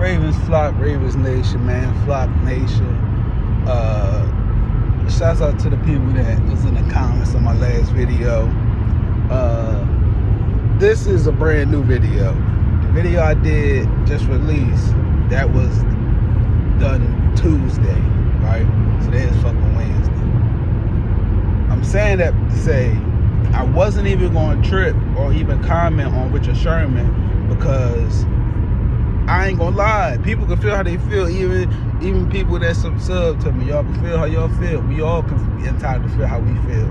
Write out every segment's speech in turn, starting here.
Ravens Flock, Ravens Nation, man, Flock Nation. Shouts out to the people that was in the comments on my last video. This is a brand new video. The video I did just released, that was done Tuesday, right? Today is fucking Wednesday. I'm saying that to say I wasn't even going to trip or even comment on Richard Sherman, because I ain't gonna lie, people can feel how they feel. Even people that sub to me, y'all can feel how y'all feel. We all can be entitled to feel how we feel.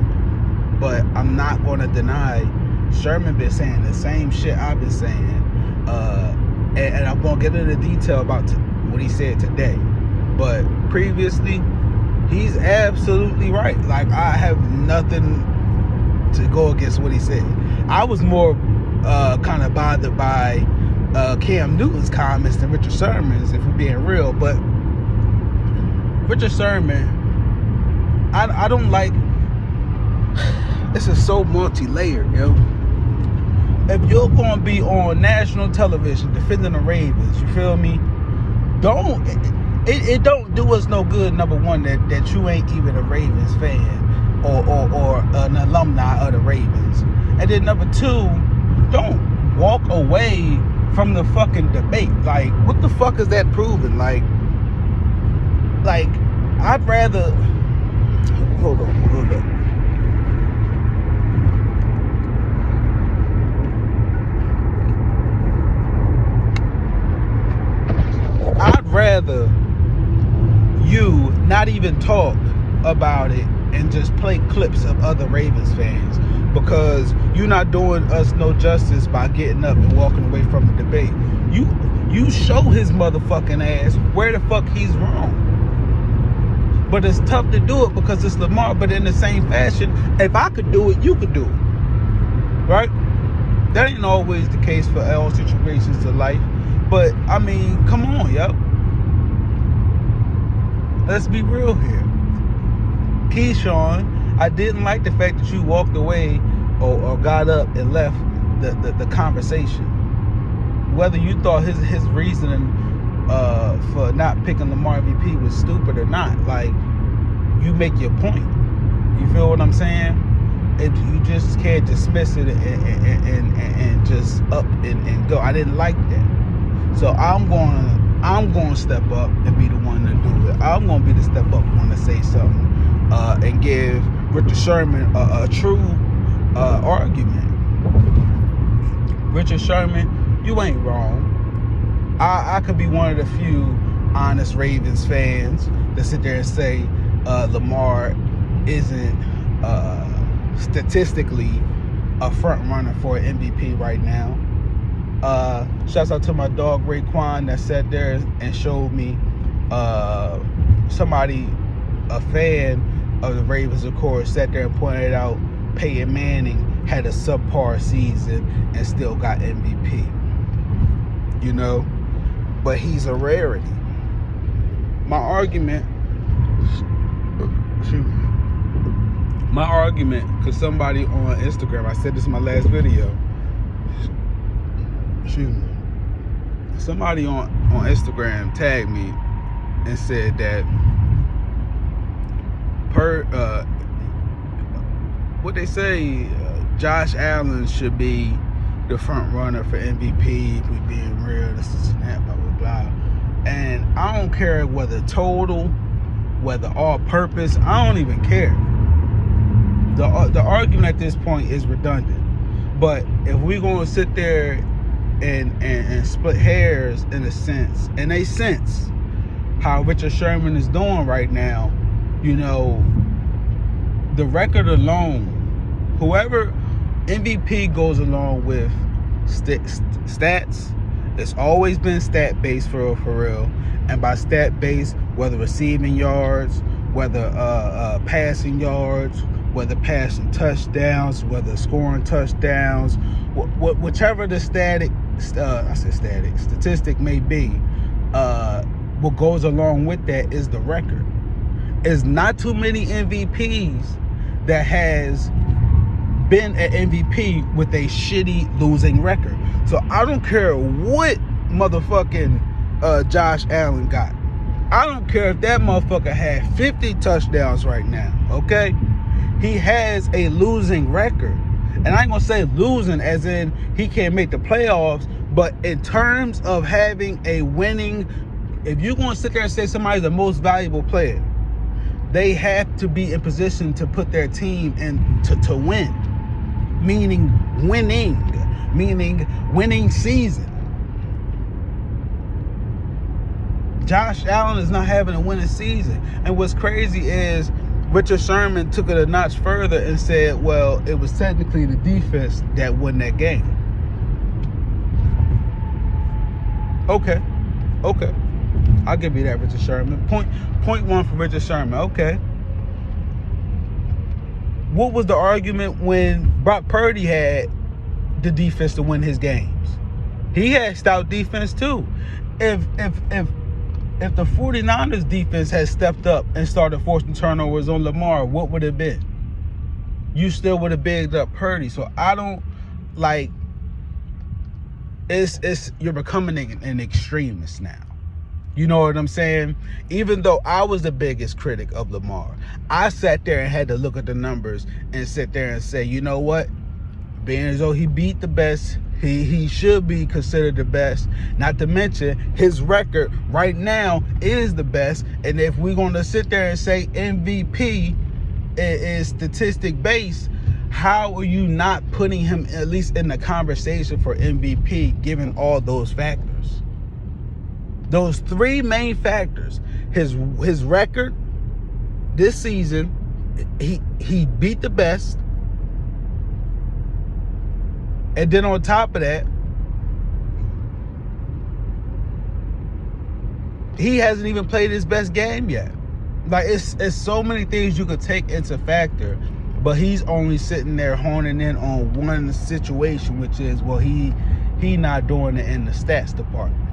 But I'm not gonna deny Sherman been saying the same shit I've been saying, and I'm gonna get into detail about what he said today. But previously, he's absolutely right. Like, I have nothing to go against what he said. I was more kind of bothered by Cam Newton's comments than Richard Sherman's, if we're being real. But Richard Sherman, I don't like. This is so multi-layered, yo. If you're gonna be on national television defending the Ravens, you feel me? It don't do us no good. Number one, that you ain't even a Ravens fan or an alumni of the Ravens, and then number two, don't walk away from the fucking debate. Like, what the fuck is that proving? Like I'd rather hold up. I'd rather you not even talk about it and just play clips of other Ravens fans, because you're not doing us no justice by getting up and walking away from the debate. You show his motherfucking ass where the fuck he's wrong. But it's tough to do it because it's Lamar. But in the same fashion, if I could do it, you could do it, right? That ain't always the case for all situations of life. But I mean, come on, yo. Let's be real here. Keyshawn, I didn't like the fact that you walked away or got up and left the conversation. Whether you thought his reasoning for not picking Lamar MVP was stupid or not, like, you make your point. You feel what I'm saying? You just can't dismiss it and just up and go. I didn't like that. So I'm going to step up and be the one to do it. I'm going to be the step up one to say something and give Richard Sherman a true argument. Richard Sherman, you ain't wrong. I could be one of the few honest Ravens fans that sit there and say Lamar isn't statistically a front runner for an MVP right now. Shouts out to my dog Raekwon that sat there and showed me somebody, a fan of the Ravens, of course, sat there and pointed out Peyton Manning had a subpar season and still got MVP. You know, but he's a rarity. My argument, because somebody on Instagram, I said this in my last video. Somebody on Instagram tagged me and said that what they say, Josh Allen should be the front runner for MVP. We being real, this is that, blah blah blah. And I don't care whether total, whether all purpose. I don't even care. The argument at this point is redundant. But if we're gonna sit there and split hairs in a sense how Richard Sherman is doing right now, you know, the record alone, whoever MVP goes along with stats, it's always been stat based for real. And by stat based, whether receiving yards, whether passing yards, whether passing touchdowns, whether scoring touchdowns, whichever the statistic may be, what goes along with that is the record. It's not too many MVPs that has been an MVP with a shitty losing record. So I don't care what motherfucking Josh Allen got. I don't care if that motherfucker had 50 touchdowns right now, okay? He has a losing record. And I ain't gonna say losing as in he can't make the playoffs, but in terms of having a winning, if you're gonna sit there and say somebody's the most valuable player, they have to be in position to put their team in to win. Meaning winning season. Josh Allen is not having a winning season. And what's crazy is Richard Sherman took it a notch further and said, well, it was technically the defense that won that game. Okay. I'll give you that, Richard Sherman. Point one for Richard Sherman. Okay. What was the argument when Brock Purdy had the defense to win his games? He had stout defense too. If the 49ers defense had stepped up and started forcing turnovers on Lamar, what would it have been? You still would have bigged up Purdy. So I don't like you're becoming an extremist now. You know what I'm saying? Even though I was the biggest critic of Lamar, I sat there and had to look at the numbers and sit there and say, you know what? Being as though he beat the best, he should be considered the best. Not to mention his record right now is the best. And if we're going to sit there and say MVP is statistic based, how are you not putting him at least in the conversation for MVP given all those factors? Those three main factors: his record this season, he beat the best. And then on top of that, he hasn't even played his best game yet. Like, it's so many things you could take into factor, but he's only sitting there honing in on one situation, which is, well, he not doing it in the stats department.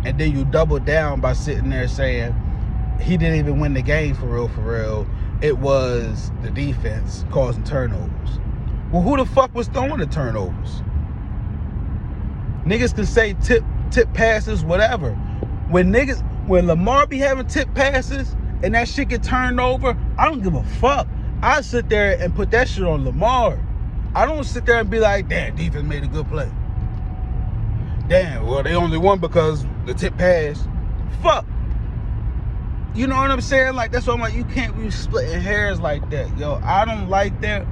And then you double down by sitting there saying he didn't even win the game for real. It was the defense causing turnovers. Well, who the fuck was throwing the turnovers? Niggas can say tip passes, whatever. When Lamar be having tip passes and that shit get turned over, I don't give a fuck. I sit there and put that shit on Lamar. I don't sit there and be like, damn, defense made a good play. Damn, well, they only won because the tip pass. Fuck. You know what I'm saying? Like, that's why I'm like, you can't be splitting hairs like that. Yo, I don't like that.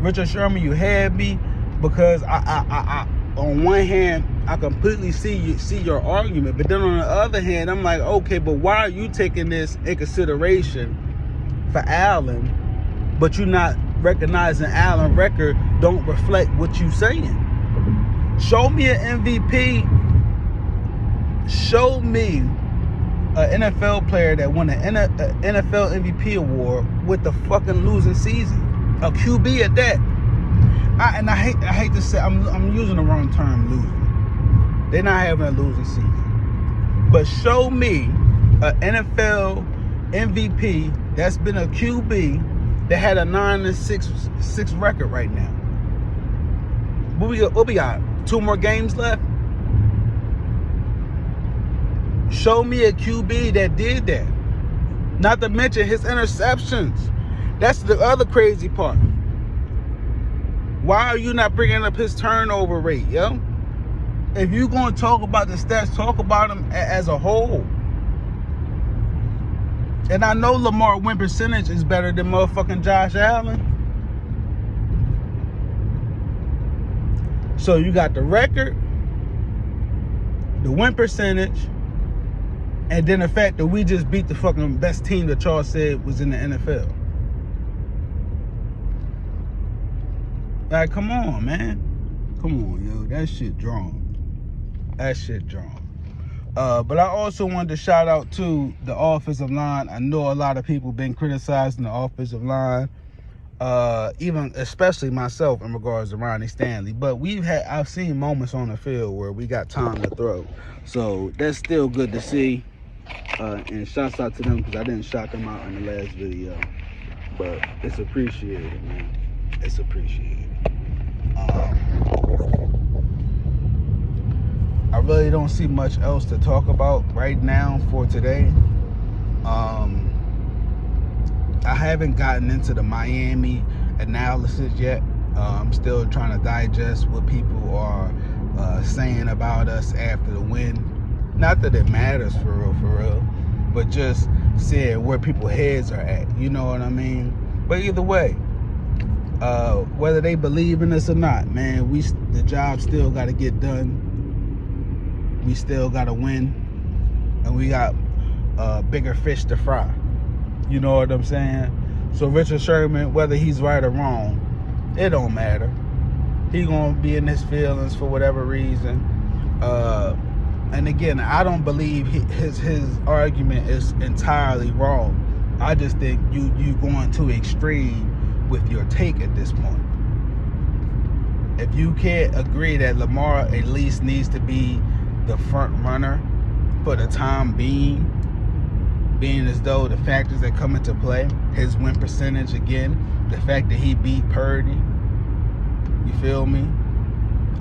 Richard Sherman, you had me, because I on one hand, I completely see your argument, but then on the other hand, I'm like, okay, but why are you taking this in consideration for Allen, but you not recognizing Allen's record don't reflect what you saying? Show me an MVP. Show me an NFL player that won an NFL MVP award with the fucking losing season. A QB at that. I hate to say, I'm using the wrong term, losing. They're not having a losing season. But show me an NFL MVP that's been a QB that had a 9-6 record right now. What we got? 2 more games left? Show me a QB that did that. Not to mention his interceptions. That's the other crazy part. Why are you not bringing up his turnover rate, yo? If you're going to talk about the stats, talk about them as a whole. And I know Lamar win percentage is better than motherfucking Josh Allen. So you got the record, the win percentage, and then the fact that we just beat the fucking best team that y'all said was in the NFL. Like, come on, man. Come on, yo. That shit drawn. But I also wanted to shout out to the offensive line. I know a lot of people been criticizing the offensive line, even especially myself in regards to Ronnie Stanley. But I've seen moments on the field where we got time to throw. So that's still good to see. And shouts out to them, because I didn't shout them out in the last video. But it's appreciated, man. It's appreciated. I really don't see much else to talk about right now for today. I haven't gotten into the Miami analysis yet. I'm still trying to digest what people are saying about us after the win. Not that it matters for real, but just seeing where people's heads are at. You know what I mean? But either way, whether they believe in us or not, man, the job still got to get done. We still got to win, and we got bigger fish to fry. You know what I'm saying? So Richard Sherman, whether he's right or wrong, it don't matter. He gonna be in his feelings for whatever reason. And again, I don't believe his argument is entirely wrong. I just think you going too extreme with your take at this point. If you can't agree that Lamar at least needs to be the front runner for the time being as though the factors that come into play, his win percentage again, the fact that he beat Purdy, you feel me?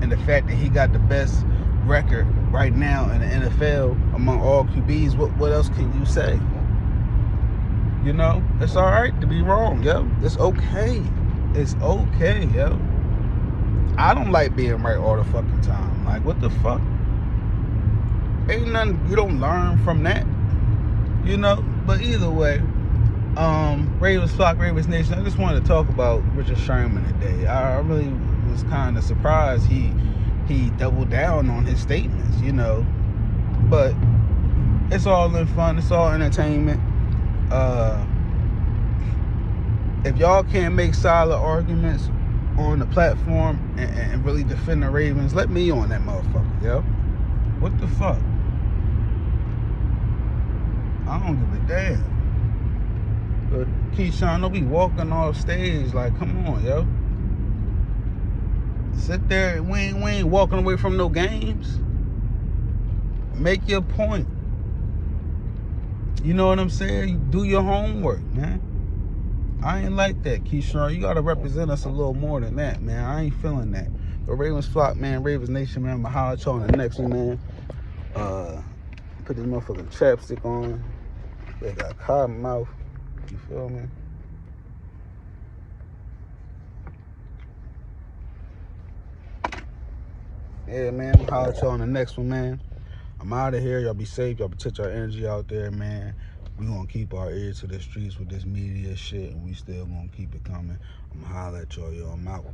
And the fact that he got the best record right now in the NFL among all QBs, what else can you say? You know, it's all right to be wrong, yo. It's okay. It's okay, yo. I don't like being right all the fucking time. Like, what the fuck? Ain't nothing you don't learn from that. You know, but either way, Ravens Flock, Ravens Nation, I just wanted to talk about Richard Sherman today. I really was kind of surprised he doubled down on his statements, you know. But it's all in fun, it's all entertainment. If y'all can't make solid arguments on the platform and really defend the Ravens, let me on that motherfucker, yo. What the fuck? I don't give a damn. But Keyshawn, don't be walking off stage like, come on, yo. Sit there, we ain't walking away from no games. Make your point. You know what I'm saying? Do your homework, man. I ain't like that, Keyshawn. You gotta represent us a little more than that, man. I ain't feeling that. But Ravens Flock, man, Ravens Nation, man, I'ma holler at y'all on the next one, man. Put this motherfucking chapstick on. They got cotton mouth. You feel me? Yeah, man. I'll holler at y'all on the next one, man. I'm out of here. Y'all be safe. Y'all protect our energy out there, man. We gonna keep our ears to the streets with this media shit, and we still gonna keep it coming. I'm gonna holler at y'all. Yo, I'm out.